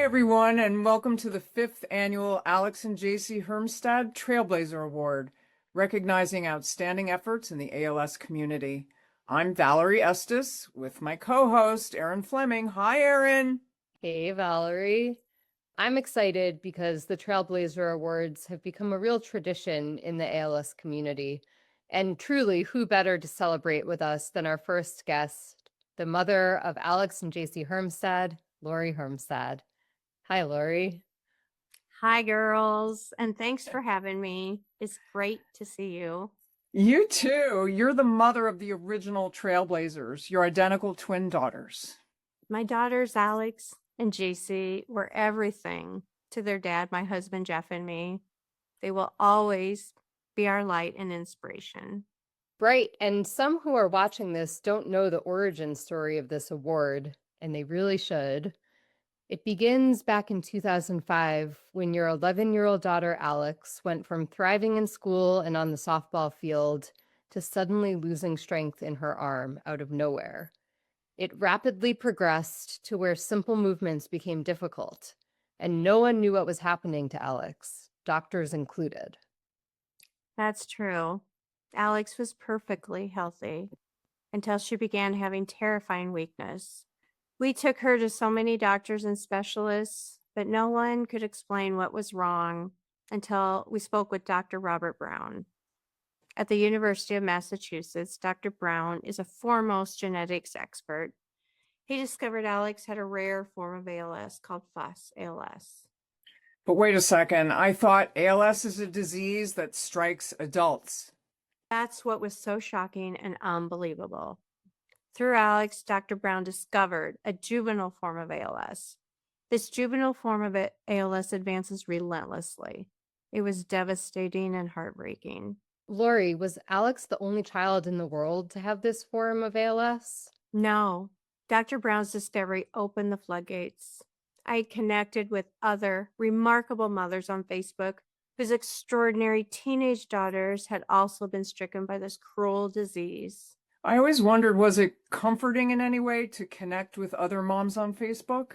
everyone, and welcome to the 5th annual Alex and Jaci Hermstad Trailblazer Award, recognizing outstanding efforts in the ALS community. I'm Valerie Estes with my co-host, Erin Fleming. Hi, Erin. Hey, Valerie. I'm excited because the Trailblazer Awards have become a real tradition in the ALS community. And truly, who better to celebrate with us than our first guest, the mother of Alex and Jaci Hermstad, Lori Hermstad. Hi, Lori. Hi, girls, and thanks for having me. It's great to see you. You too. You're the mother of the original Trailblazers, your identical twin daughters. My daughters, Alex and Jaci, were everything to their dad, my husband, Jeff, and me. They will always be our light and inspiration. Right. And some who are watching this don't know the origin story of this award, and they really should. It begins back in 2005 when your 11-year-old daughter, Alex, went from thriving in school and on the softball field to suddenly losing strength in her arm out of nowhere. It rapidly progressed to where simple movements became difficult, and no one knew what was happening to Alex, doctors included. That's true. Alex was perfectly healthy until she began having terrifying weakness. We took her to so many doctors and specialists, but no one could explain what was wrong until we spoke with Dr. Robert Brown. At the University of Massachusetts, Dr. Brown is a foremost genetics expert. He discovered Alex had a rare form of ALS called FUS ALS. But wait a second, I thought ALS is a disease that strikes adults. That's what was so shocking and unbelievable. Through Alex, Dr. Brown discovered a juvenile form of ALS. This juvenile form of ALS advances relentlessly. It was devastating and heartbreaking. Lori, was Alex the only child in the world to have this form of ALS? No, Dr. Brown's discovery opened the floodgates. I had connected with other remarkable mothers on Facebook whose extraordinary teenage daughters had also been stricken by this cruel disease. I always wondered, was it comforting in any way to connect with other moms on Facebook?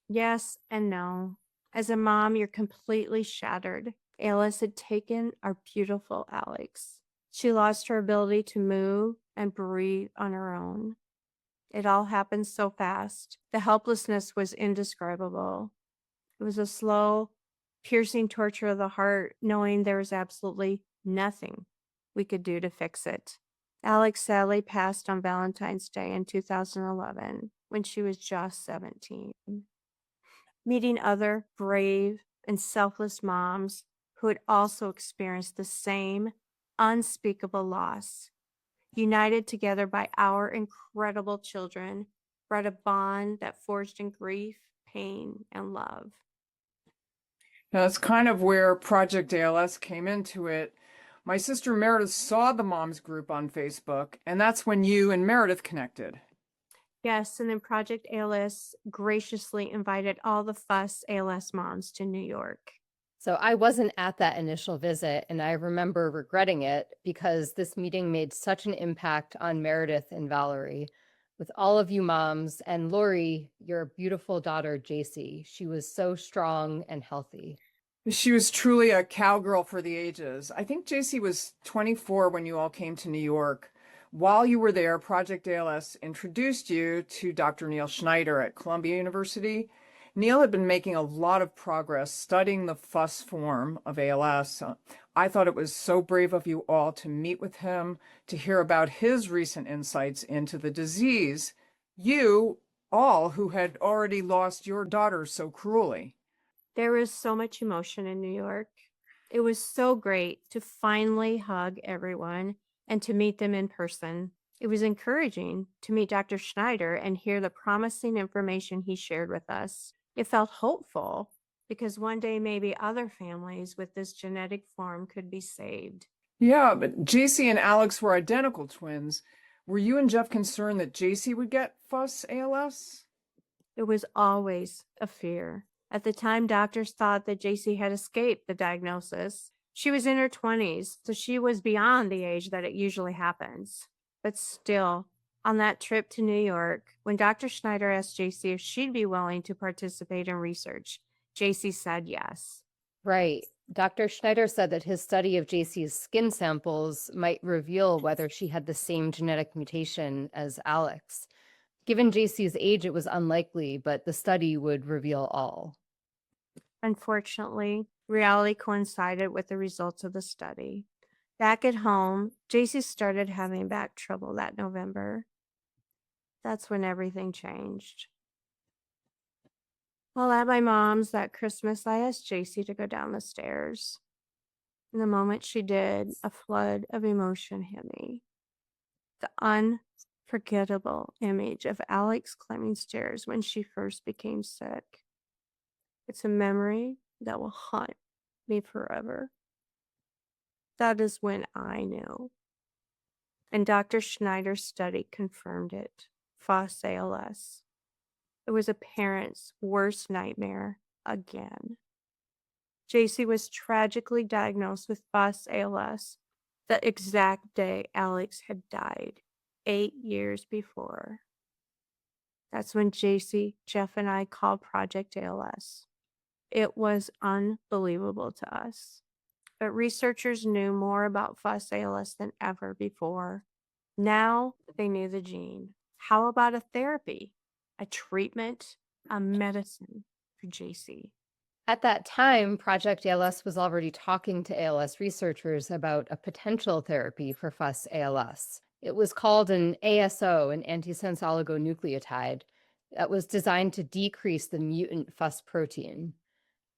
Yes and no. As a mom, you're completely shattered. A.L.S. had taken our beautiful Alex. She lost her ability to move and breathe on her own. It all happened so fast. The helplessness was indescribable. It was a slow, piercing torture of the heart, knowing there was absolutely nothing we could do to fix it. Alex sadly passed on Valentine's Day in 2011 when she was just 17. Meeting other brave and selfless moms who had also experienced the same unspeakable loss, united together by our incredible children, brought a bond that forged in grief, pain, and love. Now, that's kind of where Project ALS came into it. My sister Meredith saw the moms group on Facebook, and that's when you and Meredith connected. Yes, and then Project ALS graciously invited all the FUS ALS moms to New York. So I wasn't at that initial visit, and I remember regretting it because this meeting made such an impact on Meredith and Valerie. With all of you moms, and Lori, your beautiful daughter, Jaci, she was so strong and healthy. She was truly a cowgirl for the ages. I think Jaci was 24 when you all came to New York. While you were there, Project ALS introduced you to Dr. Neil Schneider at Columbia University. Neil had been making a lot of progress studying the FUS form of ALS. I thought it was so brave of you all to meet with him, to hear about his recent insights into the disease. You all who had already lost your daughter so cruelly. There was so much emotion in New York. It was so great to finally hug everyone and to meet them in person. It was encouraging to meet Dr. Schneider and hear the promising information he shared with us. It felt hopeful because one day maybe other families with this genetic form could be saved. Yeah, but Jaci and Alex were identical twins. Were you and Jeff concerned that Jaci would get FUS ALS? It was always a fear. At the time, doctors thought that Jaci had escaped the diagnosis. She was in her 20s, so she was beyond the age that it usually happens. But still, On that trip to New York, when Dr. Schneider asked JC if she'd be willing to participate in research, JC said yes. Right. Dr. Schneider said that his study of JC's skin samples might reveal whether she had the same genetic mutation as Alex. Given JC's age, it was unlikely, but the study would reveal all. Unfortunately, reality coincided with the results of the study. Back at home, JC started having back trouble that November. That's when everything changed. While at my mom's that Christmas, I asked JC to go down the stairs. And the moment she did, a flood of emotion hit me. The unforgettable image of Alex climbing stairs when she first became sick. It's a memory that will haunt me forever. That is when I knew. And Dr. Schneider's study confirmed it. FOS ALS. It was a parent's worst nightmare again. JC was tragically diagnosed with FOS ALS the exact day Alex had died, 8 years before. That's when JC, Jeff, and I called Project ALS. It was unbelievable to us. But researchers knew more about FOS ALS than ever before. Now they knew the gene. How about a therapy, a treatment, a medicine for JC? At that time, Project ALS was already talking to ALS researchers about a potential therapy for FUS ALS. It was called an ASO, an antisense oligonucleotide, that was designed to decrease the mutant FUS protein.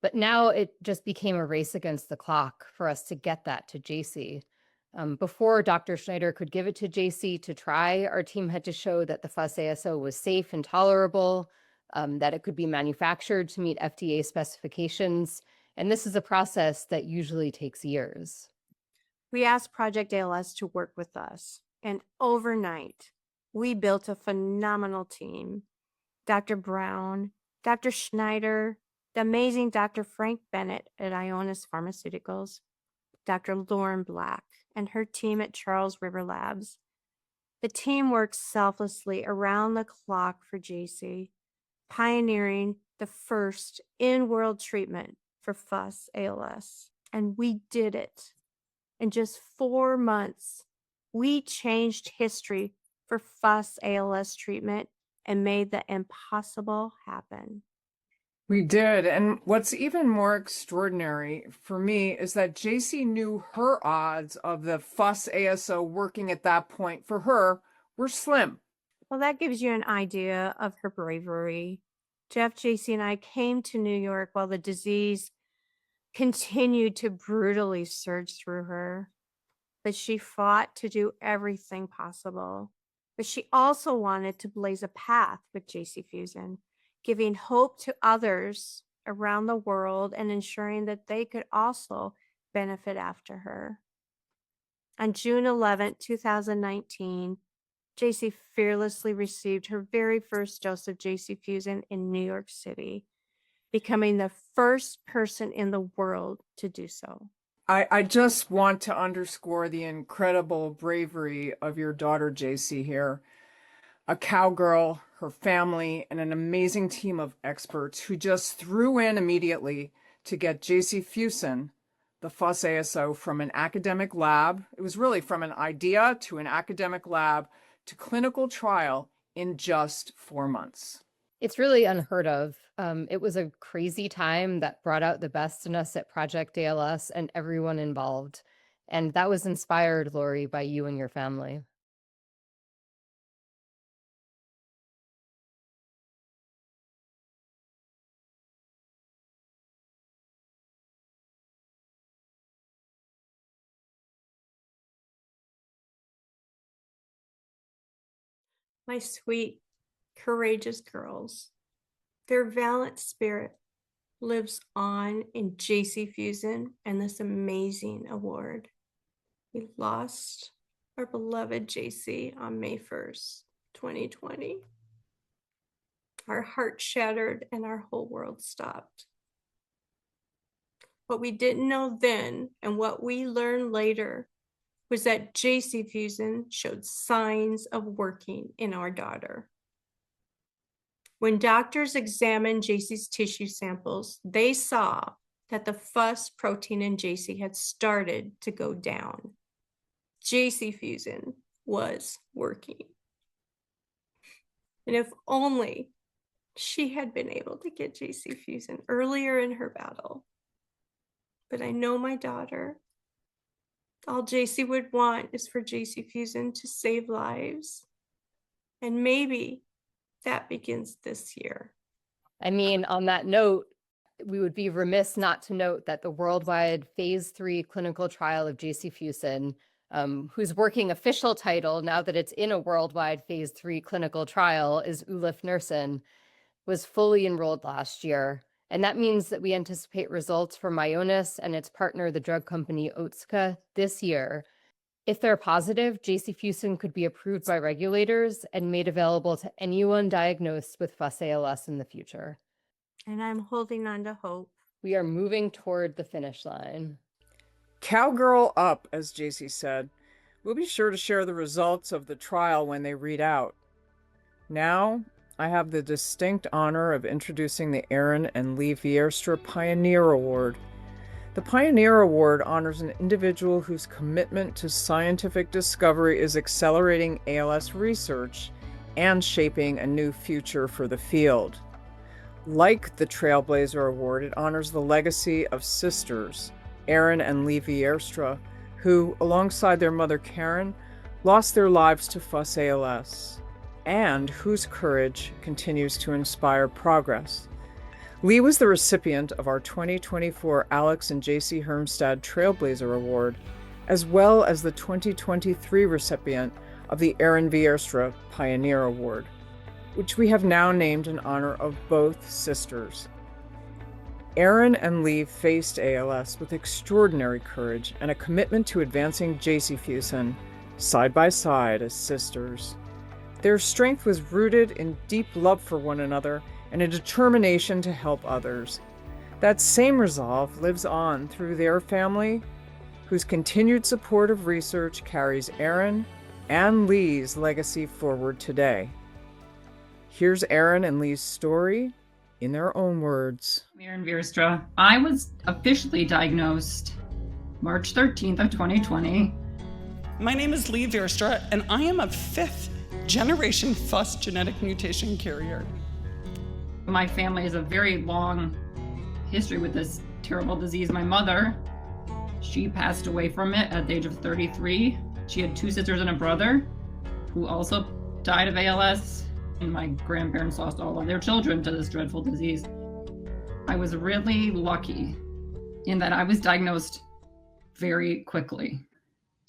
But now it just became a race against the clock for us to get that to JC. Before Dr. Schneider could give it to JC to try, our team had to show that the FUS ASO was safe and tolerable, that it could be manufactured to meet FDA specifications. And this is a process that usually takes years. We asked Project ALS to work with us, and overnight, we built a phenomenal team. Dr. Brown, Dr. Schneider, the amazing Dr. Frank Bennett at Ionis Pharmaceuticals, Dr. Lauren Black, and her team at Charles River Labs. The team worked selflessly around the clock for JC, pioneering the first in-world treatment for FUS ALS. And we did it. In just 4 months, we changed history for FUS ALS treatment and made the impossible happen. We did. And what's even more extraordinary for me is that JC knew her odds of the FUS ASO working at that point for her were slim. Well, that gives you an idea of her bravery. Jeff, JC, and I came to New York while the disease continued to brutally surge through her. But she fought to do everything possible. But she also wanted to blaze a path with JC Fusion, giving hope to others around the world and ensuring that they could also benefit after her. On June 11, 2019, JC fearlessly received her very first dose of JC Fusion in New York City, becoming the first person in the world to do so. I just want to underscore the incredible bravery of your daughter, JC, here. A cowgirl, her family, and an amazing team of experts who just threw in immediately to get JC Fusion, the FUS ASO, from an academic lab. It was really from an idea to an academic lab to clinical trial in just 4 months. It's really unheard of. It was a crazy time that brought out the best in us at Project ALS and everyone involved. And that was inspired, Lori, by you and your family. My sweet, courageous girls, their valiant spirit lives on in JC Fusion and this amazing award. We lost our beloved JC on May 1st, 2020. Our heart shattered and our whole world stopped. What we didn't know then and what we learned later was that JC Fusion showed signs of working in our daughter. When doctors examined JC's tissue samples, they saw that the FUS protein in JC had started to go down. JC Fusion was working. And if only she had been able to get JC Fusion earlier in her battle. But I know my daughter. All JC would want is for JC Fusion to save lives. And maybe that begins this year. I mean, on that note, we would be remiss not to note that the worldwide phase 3 clinical trial of JC Fusion, whose working official title, now that it's in a worldwide phase 3 clinical trial, is ulefnersen, was fully enrolled last year. And that means that we anticipate results from Ionis and its partner, the drug company Otsuka, this year. If they're positive, JC Fusion could be approved by regulators and made available to anyone diagnosed with FUS ALS in the future. And I'm holding on to hope. We are moving toward the finish line. Cowgirl up, as JC said. We'll be sure to share the results of the trial when they read out. Now, I have the distinct honor of introducing the Aaron and Lee Vierstra Pioneer Award. The Pioneer Award honors an individual whose commitment to scientific discovery is accelerating ALS research and shaping a new future for the field. Like the Trailblazer Award, it honors the legacy of sisters, Aaron and Lee Vierstra, who, alongside their mother Karen, lost their lives to FUS ALS, and whose courage continues to inspire progress. Lee was the recipient of our 2024 Alex and Jaci Hermstad Trailblazer Award, as well as the 2023 recipient of the Aaron Vierstra Pioneer Award, which we have now named in honor of both sisters. Aaron and Lee faced ALS with extraordinary courage and a commitment to advancing JC Fusion side by side as sisters. Their strength was rooted in deep love for one another and a determination to help others. That same resolve lives on through their family, whose continued support of research carries Aaron and Lee's legacy forward today. Here's Aaron and Lee's story in their own words. I'm Aaron Vierstra. I was officially diagnosed March 13th of 2020. My name is Lee Vierstra, and I am a 5th generation FUS genetic mutation carrier. My family has a very long history with this terrible disease. My mother, she passed away from it at the age of 33. She had 2 sisters and a brother who also died of ALS. And my grandparents lost all of their children to this dreadful disease. I was really lucky in that I was diagnosed very quickly.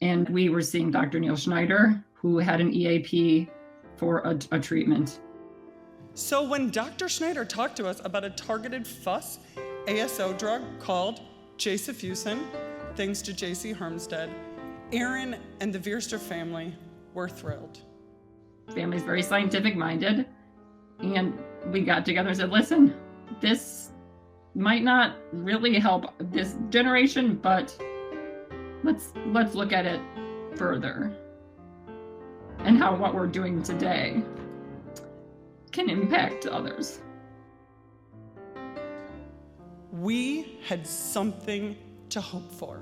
And we were seeing Dr. Neil Schneider, who had an EAP for a treatment. So when Dr. Schneider talked to us about a targeted FUS ASO drug called JC Fusion, thanks to JC Hermstad, Aaron and the Vierstra family were thrilled. Family's very scientific minded, and we got together and said, listen, this might not really help this generation, but let's look at it further and how what we're doing today can impact others. We had something to hope for.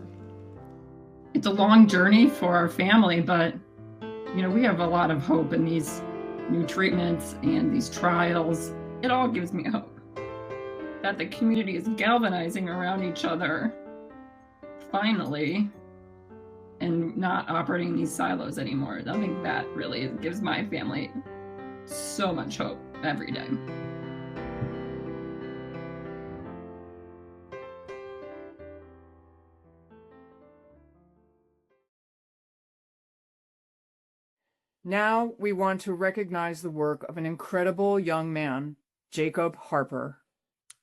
It's a long journey for our family, but we have a lot of hope in these new treatments and these trials. It all gives me hope that the community is galvanizing around each other, finally, and not operating in these silos anymore. I think that really gives my family so much hope every day. Now we want to recognize the work of an incredible young man, Jacob Harper.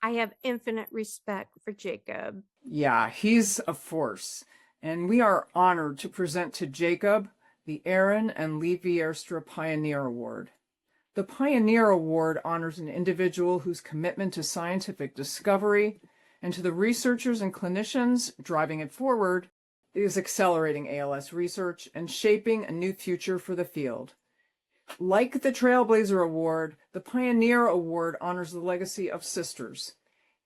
I have infinite respect for Jacob. Yeah, he's a force. And we are honored to present to Jacob the Aaron and Lee Vierstra Pioneer Award. The Pioneer Award honors an individual whose commitment to scientific discovery and to the researchers and clinicians driving it forward is accelerating ALS research and shaping a new future for the field. Like the Trailblazer Award, the Pioneer Award honors the legacy of sisters,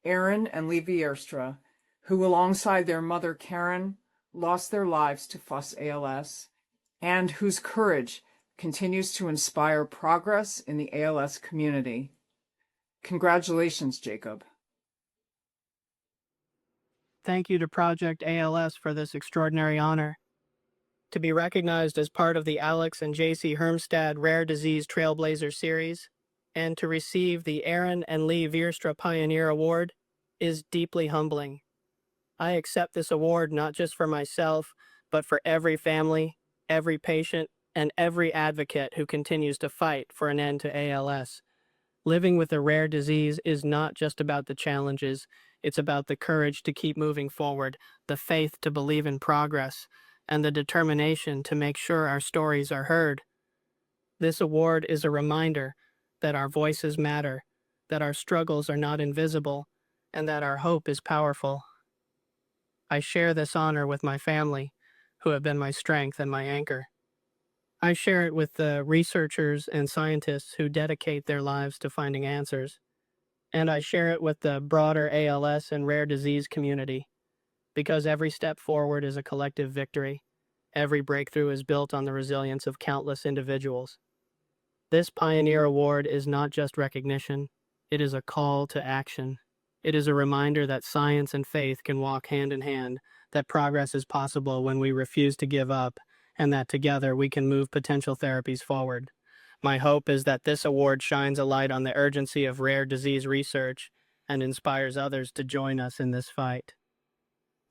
Erin and Levi Erstra, who alongside their mother Karen lost their lives to FUS ALS, and whose courage continues to inspire progress in the ALS community. Congratulations, Jacob. Thank you to Project ALS for this extraordinary honor. To be recognized as part of the Alex and Jaci Hermstad Rare Disease Trailblazer series, and to receive the Aaron and Lee Vierstra Pioneer Award is deeply humbling. I accept this award not just for myself, but for every family, every patient, and every advocate who continues to fight for an end to ALS. Living with a rare disease is not just about the challenges, it's about the courage to keep moving forward, the faith to believe in progress, and the determination to make sure our stories are heard. This award is a reminder that our voices matter, that our struggles are not invisible, and that our hope is powerful. I share this honor with my family, who have been my strength and my anchor. I share it with the researchers and scientists who dedicate their lives to finding answers. And I share it with the broader ALS and rare disease community, because every step forward is a collective victory. Every breakthrough is built on the resilience of countless individuals. This Pioneer Award is not just recognition, it is a call to action. It is a reminder that science and faith can walk hand in hand, that progress is possible when we refuse to give up, and that together we can move potential therapies forward. My hope is that this award shines a light on the urgency of rare disease research and inspires others to join us in this fight.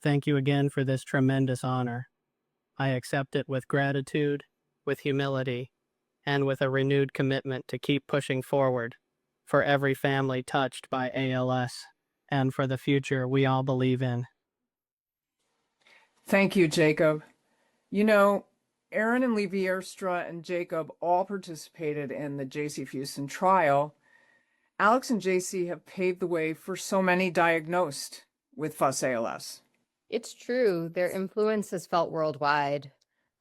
Thank you again for this tremendous honor. I accept it with gratitude, with humility, and with a renewed commitment to keep pushing forward for every family touched by ALS and for the future we all believe in. Thank you, Jacob. You know, Erin and Levi Erstra and Jacob all participated in the Jaci Fuson trial. Alex and Jaci have paved the way for so many diagnosed with FUS ALS. It's true, their influence is felt worldwide.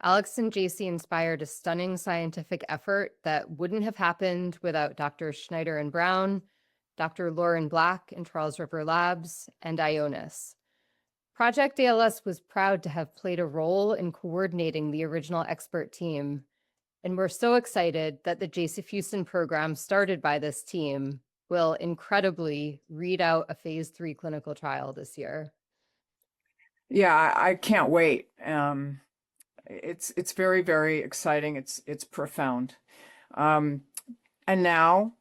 Alex and Jaci inspired a stunning scientific effort that wouldn't have happened without Dr. Schneider and Brown, Dr. Lauren Black and Charles River Labs, and A.L.S. Project ALS was proud to have played a role in coordinating the original expert team, and we're so excited that the Jaci Fuson program started by this team will incredibly read out a phase 3 clinical trial this year. Yeah, I can't wait. It's very, very exciting. It's profound. And now,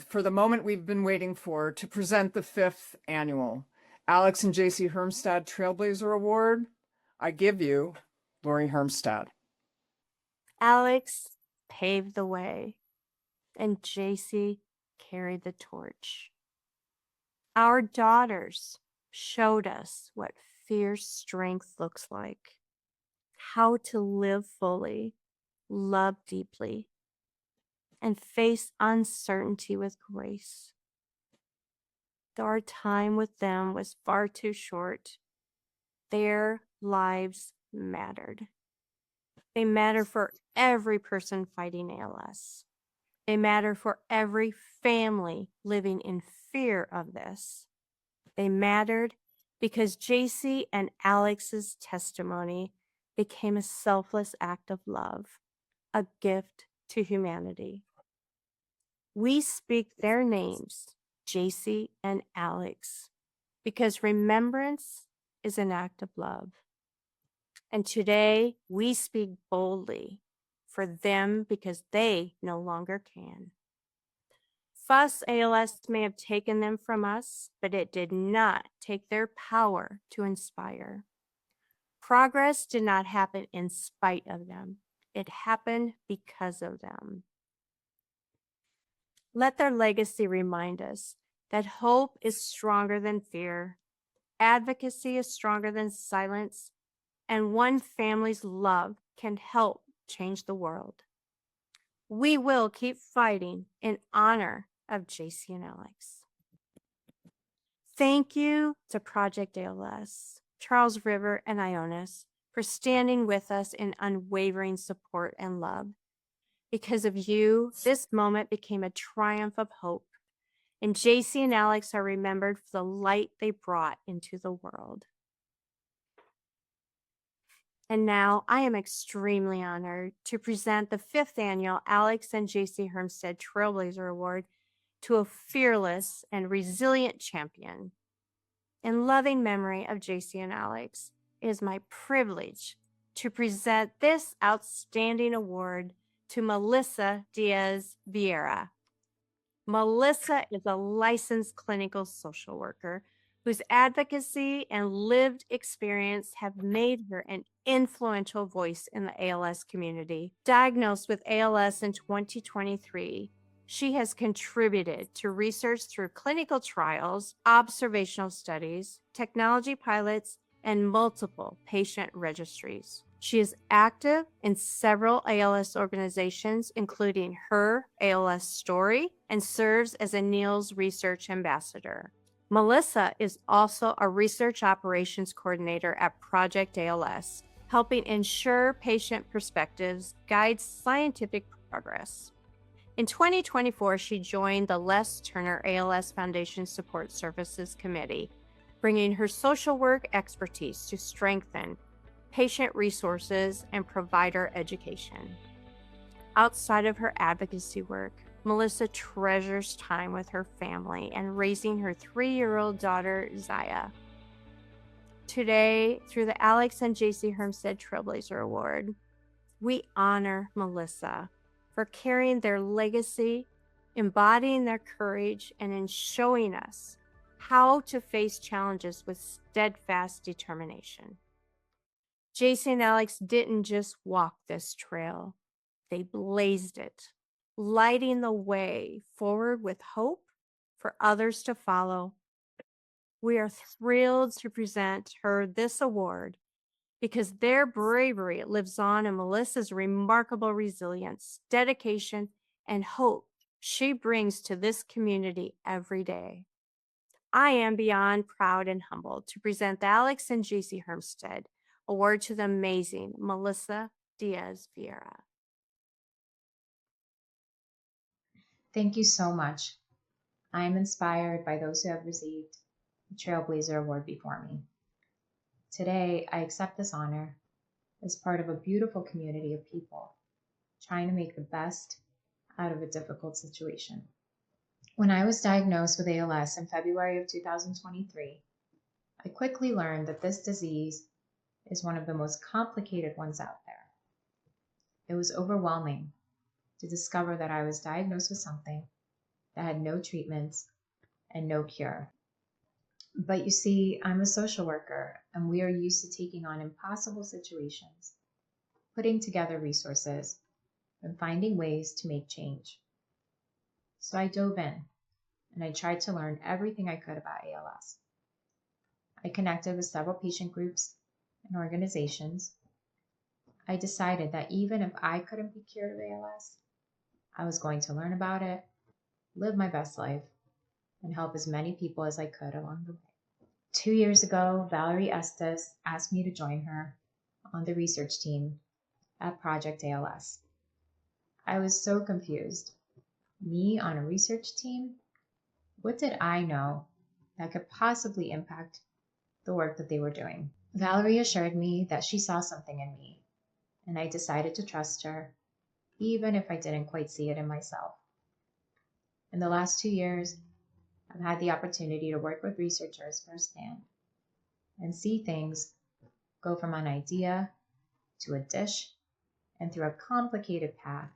for the moment we've been waiting for, to present the 5th annual Alex and Jaci Hermstad Trailblazer Award, I give you Lori Hermstad. Alex paved the way, and Jaci carried the torch. Our daughters showed us what fierce strength looks like, how to live fully, love deeply, and face uncertainty with grace. Though our time with them was far too short, their lives mattered. They matter for every person fighting ALS. They matter for every family living in fear of this. They mattered because Jaci and Alex's testimony became a selfless act of love, a gift to humanity. We speak their names, Jaci and Alex, because remembrance is an act of love. And today we speak boldly for them because they no longer can. FUS ALS may have taken them from us, but it did not take their power to inspire. Progress did not happen in spite of them. It happened because of them. Let their legacy remind us that hope is stronger than fear, advocacy is stronger than silence, and one family's love can help change the world. We will keep fighting in honor of Jaci and Alex. Thank you to Project ALS Charles River, and Ionis for standing with us in unwavering support and love. Because of you, this moment became a triumph of hope, and Jaci and Alex are remembered for the light they brought into the world. And now I am extremely honored to present the 5th annual Alex and Jaci Hermstad Trailblazer Award to a fearless and resilient champion. In loving memory of Jaci and Alex, it is my privilege to present this outstanding award to Melissa Diaz Vieira. Melissa is a licensed clinical social worker whose advocacy and lived experience have made her an influential voice in the ALS community. Diagnosed with ALS in 2023, she has contributed to research through clinical trials, observational studies, technology pilots, and multiple patient registries. She is active in several ALS organizations, including Her ALS Story, and serves as a NEALS Research Ambassador. Melissa is also a research operations coordinator at Project ALS, helping ensure patient perspectives guide scientific progress. In 2024, she joined the Les Turner ALS Foundation Support Services Committee, bringing her social work expertise to strengthen patient resources and provider education. Outside of her advocacy work, Melissa treasures time with her family and raising her 3-year-old daughter, Zaya. Today, through the Alex and Jaci Hermstad Trailblazer Award, we honor Melissa for carrying their legacy, embodying their courage, and in showing us how to face challenges with steadfast determination. Jaci and Alex didn't just walk this trail, they blazed it, lighting the way forward with hope for others to follow. We are thrilled to present her this award because their bravery lives on in Melissa's remarkable resilience, dedication, and hope she brings to this community every day. I am beyond proud and humbled to present the Alex and Jaci Hermstad Award to the amazing Melissa Diaz Vieira. Thank you so much. I am inspired by those who have received the Trailblazer Award before me. Today, I accept this honor as part of a beautiful community of people trying to make the best out of a difficult situation. When I was diagnosed with ALS in February of 2023, I quickly learned that this disease is one of the most complicated ones out there. It was overwhelming to discover that I was diagnosed with something that had no treatments and no cure. But you see, I'm a social worker, and we are used to taking on impossible situations, putting together resources, and finding ways to make change. So I dove in, and I tried to learn everything I could about ALS. I connected with several patient groups and organizations. I decided that even if I couldn't be cured of ALS, I was going to learn about it, live my best life, and help as many people as I could along the way. 2 years ago, Valerie Estes asked me to join her on the research team at Project ALS. I was so confused. Me on a research team? What did I know that could possibly impact the work that they were doing? Valerie assured me that she saw something in me, and I decided to trust her, even if I didn't quite see it in myself. In the last 2 years, I've had the opportunity to work with researchers firsthand and see things go from an idea to a dish and through a complicated path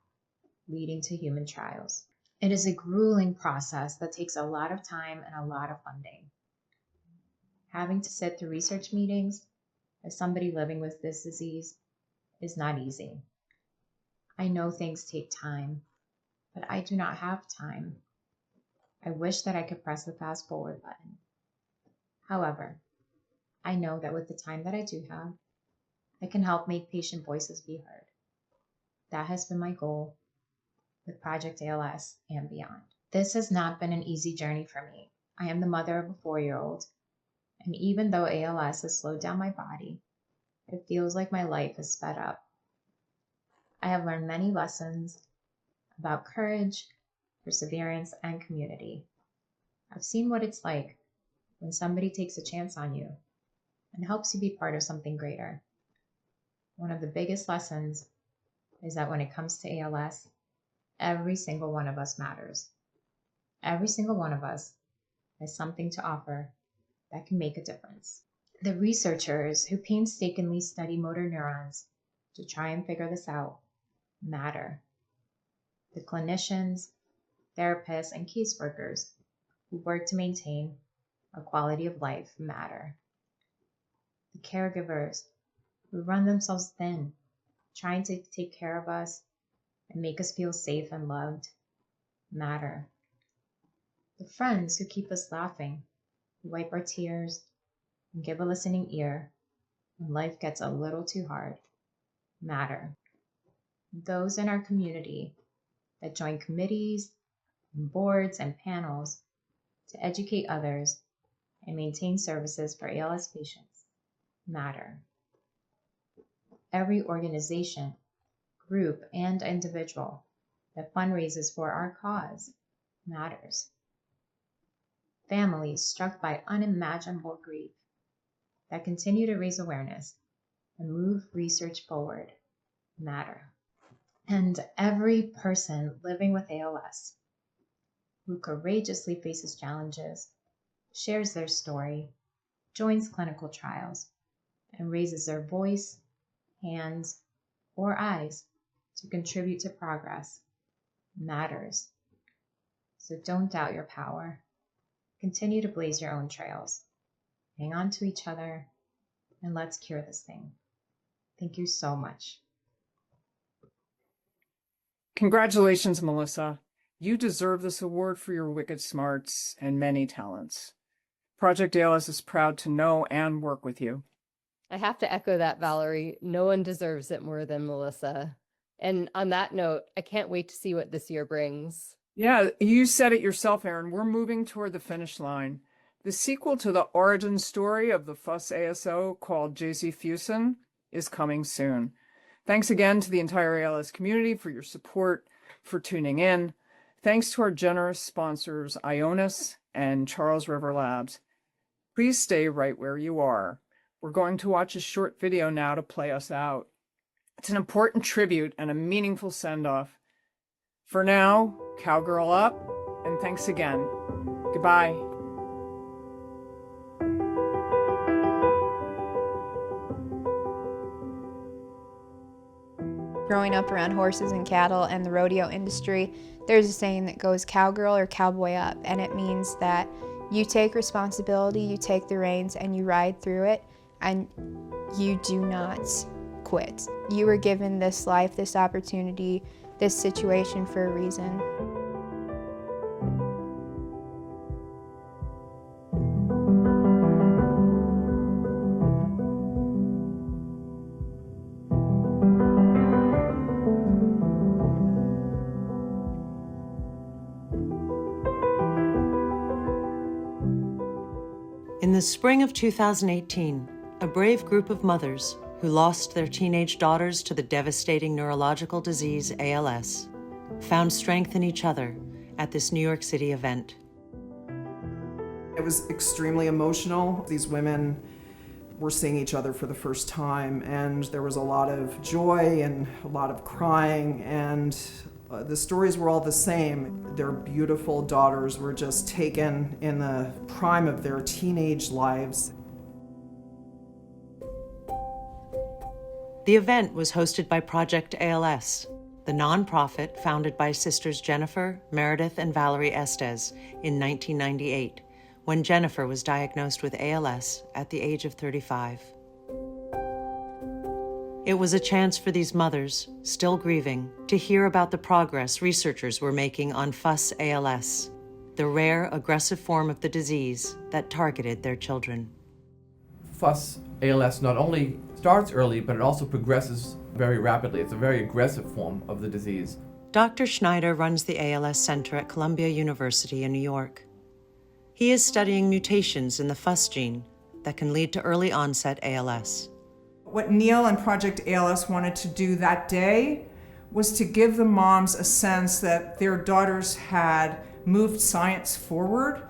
leading to human trials. It is a grueling process that takes a lot of time and a lot of funding. Having to sit through research meetings as somebody living with this disease is not easy. I know things take time, but I do not have time. I wish that I could press the fast forward button. However, I know that with the time that I do have, I can help make patient voices be heard. That has been my goal with Project ALS and beyond. This has not been an easy journey for me. I am the mother of a 4-year-old, And even though ALS has slowed down my body, it feels like my life has sped up. I have learned many lessons about courage, perseverance, and community. I've seen what it's like when somebody takes a chance on you and helps you be part of something greater. One of the biggest lessons is that when it comes to ALS, every single one of us matters. Every single one of us has something to offer that can make a difference. The researchers who painstakingly study motor neurons to try and figure this out matter. The clinicians, therapists, and caseworkers who work to maintain our quality of life matter. The caregivers who run themselves thin, trying to take care of us and make us feel safe and loved matter. The friends who keep us laughing, who wipe our tears, and give a listening ear when life gets a little too hard matter. Those in our community that join committees and boards and panels to educate others and maintain services for ALS patients matter. Every organization, group, and individual that fundraises for our cause matters. Families struck by unimaginable grief that continue to raise awareness and move research forward matter. And every person living with ALS who courageously faces challenges, shares their story, joins clinical trials, and raises their voice, hands, or eyes to contribute to progress matters. So don't doubt your power. Continue to blaze your own trails. Hang on to each other, and let's cure this thing. Thank you so much. Congratulations, Melissa. You deserve this award for your wicked smarts and many talents. Project ALS is proud to know and work with you. I have to echo that, Valerie. No one deserves it more than Melissa. And on that note, I can't wait to see what this year brings. Yeah, you said it yourself, Erin. We're moving toward the finish line. The sequel to the origin story of the FUS ASO called Jaci Hermstad is coming soon. Thanks again to the entire ALS community for your support, for tuning in. Thanks to our generous sponsors, Ionis and Charles River Labs. Please stay right where you are. We're going to watch a short video now to play us out. It's an important tribute and a meaningful send-off. For now, cowgirl up, and thanks again. Goodbye. Growing up around horses and cattle and the rodeo industry, there's a saying that goes cowgirl or cowboy up, and it means that you take responsibility, you take the reins, and you ride through it, and you do not quit. You were given this life, this opportunity, this situation for a reason. In the spring of 2018, a brave group of mothers who lost their teenage daughters to the devastating neurological disease ALS found strength in each other at this New York City event. It was extremely emotional. These women were seeing each other for the first time, and there was a lot of joy and a lot of crying, and the stories were all the same. Their beautiful daughters were just taken in the prime of their teenage lives. The event was hosted by Project ALS, the nonprofit founded by sisters Jennifer, Meredith, and Valerie Estes in 1998, when Jennifer was diagnosed with ALS at the age of 35. It was a chance for these mothers, still grieving, to hear about the progress researchers were making on FUS ALS, the rare aggressive form of the disease that targeted their children. FUS ALS not only starts early, but it also progresses very rapidly. It's a very aggressive form of the disease. Dr. Schneider runs the ALS Center at Columbia University in New York. He is studying mutations in the FUS gene that can lead to early onset ALS. What Neil and Project ALS wanted to do that day was to give the moms a sense that their daughters had moved science forward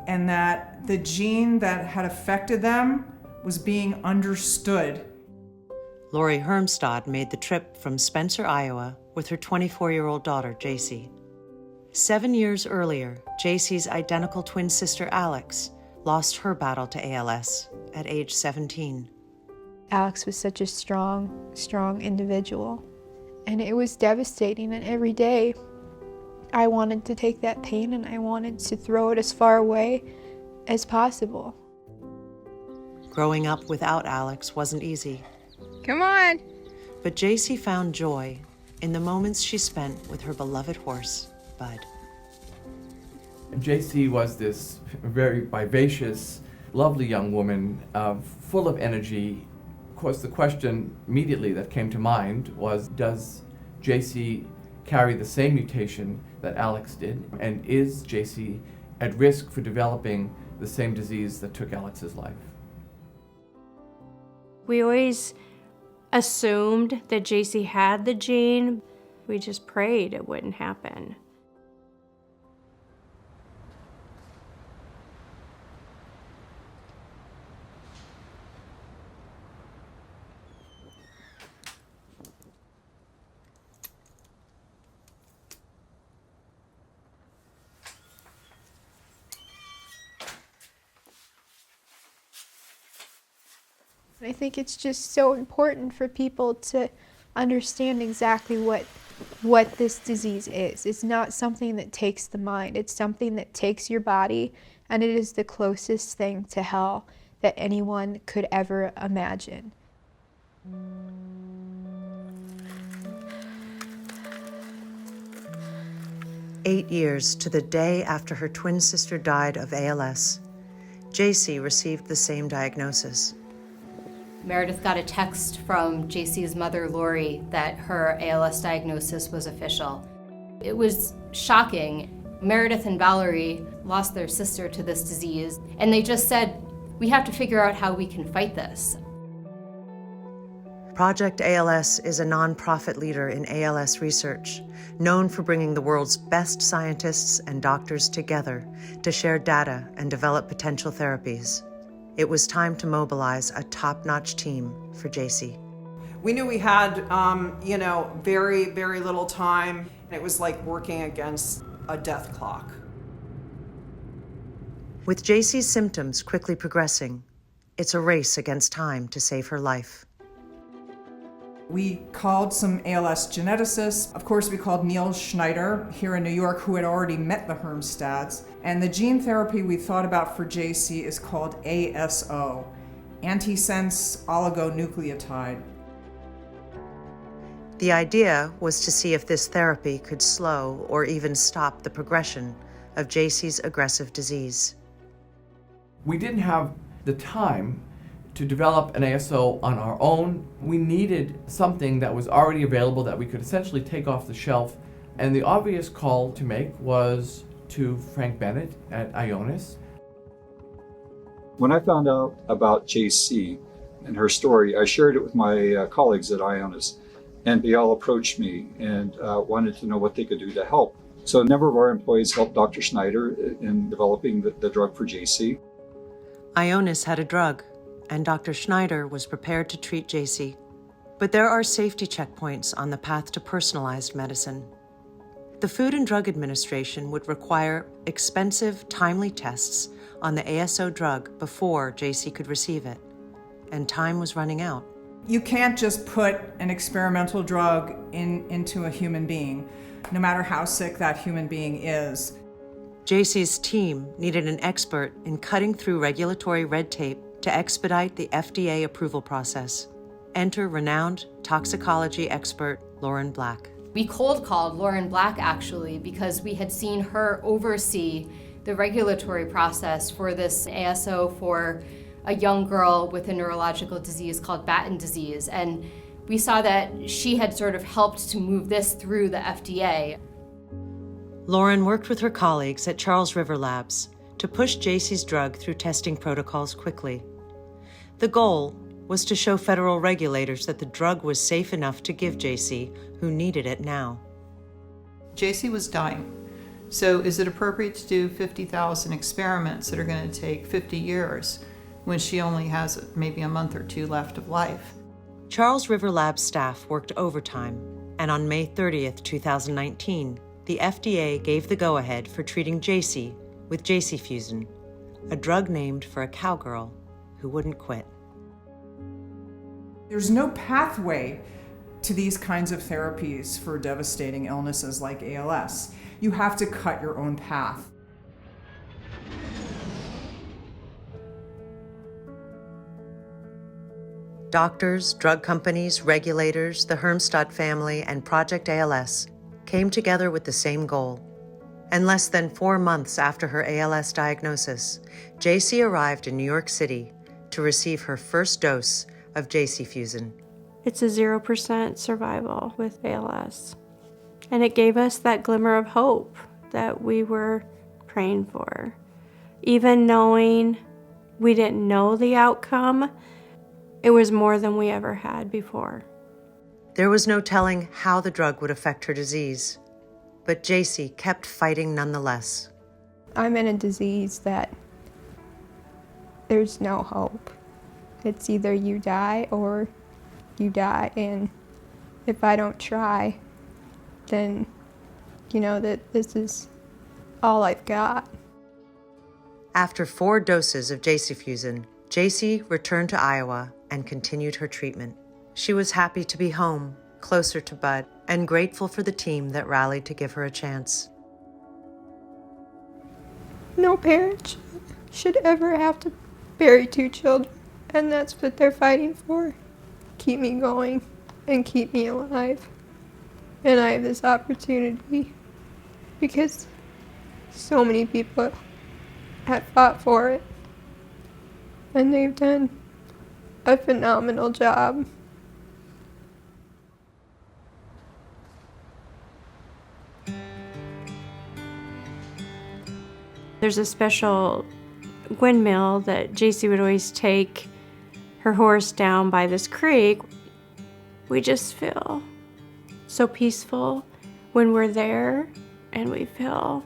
and that the gene that had affected them was being understood. Lori Hermstad made the trip from Spencer, Iowa, with her 24-year-old daughter, Jaci. 7 years earlier, Jaci's identical twin sister, Alex, lost her battle to ALS at age 17. Alex was such a strong individual, and it was devastating, and every day I wanted to take that pain and I wanted to throw it as far away as possible. Growing up without Alex wasn't easy. Come on! But Jaci found joy in the moments she spent with her beloved horse, Bud. Jaci was this very vivacious, lovely young woman, full of energy. Of course, the question immediately that came to mind was, does Jaci carry the same mutation that Alex did? And is Jaci at risk for developing the same disease that took Alex's life? We always assumed that Jaci had the gene. We just prayed it wouldn't happen. I think it's just so important for people to understand exactly what this disease is. It's not something that takes the mind. It's something that takes your body, and it is the closest thing to hell that anyone could ever imagine. "8 years to the day after her twin sister died of ALS, Jaci received the same diagnosis. Meredith got a text from Jaci's mother, Lori, that her ALS diagnosis was official. It was shocking. Meredith and Valerie lost their sister to this disease, and they just said, we have to figure out how we can fight this. Project ALS is a nonprofit leader in ALS research, known for bringing the world's best scientists and doctors together to share data and develop potential therapies. It was time to mobilize a top-notch team for Jaci. We knew we had, very, very little time. It was like working against a death clock. With Jaci's symptoms quickly progressing, it's a race against time to save her life. We called some ALS geneticists. Of course, we called Neil Schneider here in New York, who had already met the Hermstads. And the gene therapy we thought about for Jaci is called ASO, antisense oligonucleotide. The idea was to see if this therapy could slow or even stop the progression of Jaci's aggressive disease. We didn't have the time to develop an ASO on our own. We needed something that was already available that we could essentially take off the shelf. And the obvious call to make was to Frank Bennett at A.L.S. When I found out about Jaci and her story, I shared it with my colleagues at A.L.S. and they all approached me and wanted to know what they could do to help. So a number of our employees helped Dr. Schneider in developing the drug for Jaci. A.L.S. had a drug, and Dr. Schneider was prepared to treat Jaci. But there are safety checkpoints on the path to personalized medicine. The Food and Drug Administration would require expensive, timely tests on the ASO drug before Jaci could receive it, and time was running out. You can't just put an experimental drug into a human being, no matter how sick that human being is. Jaci's team needed an expert in cutting through regulatory red tape to expedite the FDA approval process. Enter renowned toxicology expert Lauren Black. We cold called Lauren Black actually because we had seen her oversee the regulatory process for this ASO for a young girl with a neurological disease called Batten disease. And we saw that she had sort of helped to move this through the FDA. Lauren worked with her colleagues at Charles River Labs to push Jaci's drug through testing protocols quickly. The goal was to show federal regulators that the drug was safe enough to give Jaci, who needed it now. Jaci was dying. So is it appropriate to do 50,000 experiments that are going to take 50 years when she only has maybe a month or two left of life? Charles River Lab staff worked overtime, and on May 30th, 2019, the FDA gave the go-ahead for treating Jaci with Jacifusin, a drug named for a cowgirl who wouldn't quit. There's no pathway to these kinds of therapies for devastating illnesses like ALS. You have to cut your own path. Doctors, drug companies, regulators, the Hermstad family, and Project ALS came together with the same goal. And less than 4 months after her ALS diagnosis, Jaci arrived in New York City to receive her first dose of Jacifusin. It's a 0% survival with ALS. And it gave us that glimmer of hope that we were praying for. Even knowing we didn't know the outcome, it was more than we ever had before. There was no telling how the drug would affect her disease, but Jaci kept fighting nonetheless. I'm in a disease that there's no hope. It's either you die or you die, and if I don't try, then you know that this is all I've got. After 4 doses of Jacifusin, Jaci returned to Iowa and continued her treatment. She was happy to be home, closer to Bud, and grateful for the team that rallied to give her a chance. No parent should ever have to bury 2 children, and that's what they're fighting for. Keep me going and keep me alive. And I have this opportunity because so many people have fought for it, and they've done a phenomenal job. There's a special windmill that Jaci would always take her horse down by this creek. We just feel so peaceful when we're there, and we feel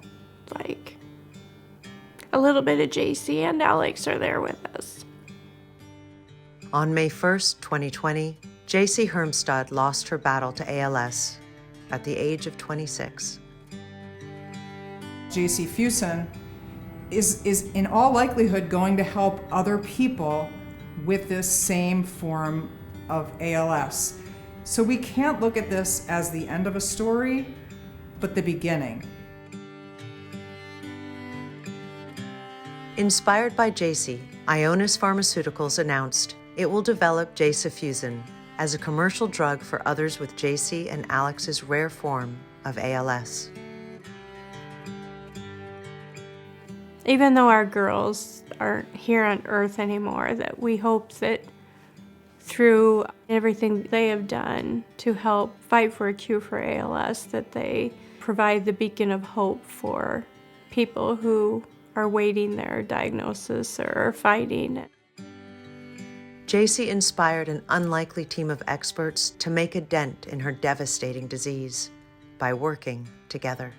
like a little bit of Jaci and Alex are there with us. On May 1st, 2020, Jaci Hermstad lost her battle to ALS at the age of 26. Jacifusin is in all likelihood going to help other people with this same form of ALS. So we can't look at this as the end of a story, but the beginning. Inspired by Jaci, A.L.S. Pharmaceuticals announced it will develop Jacifusin as a commercial drug for others with Jaci and Alex's rare form of ALS. Even though our girls aren't here on Earth anymore, that we hope that through everything they have done to help fight for a cure for ALS, that they provide the beacon of hope for people who are waiting their diagnosis or are fighting. Jaci inspired an unlikely team of experts to make a dent in her devastating disease by working together.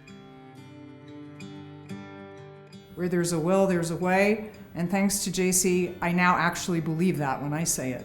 Where there's a will, there's a way, and thanks to Jaci, I now actually believe that when I say it.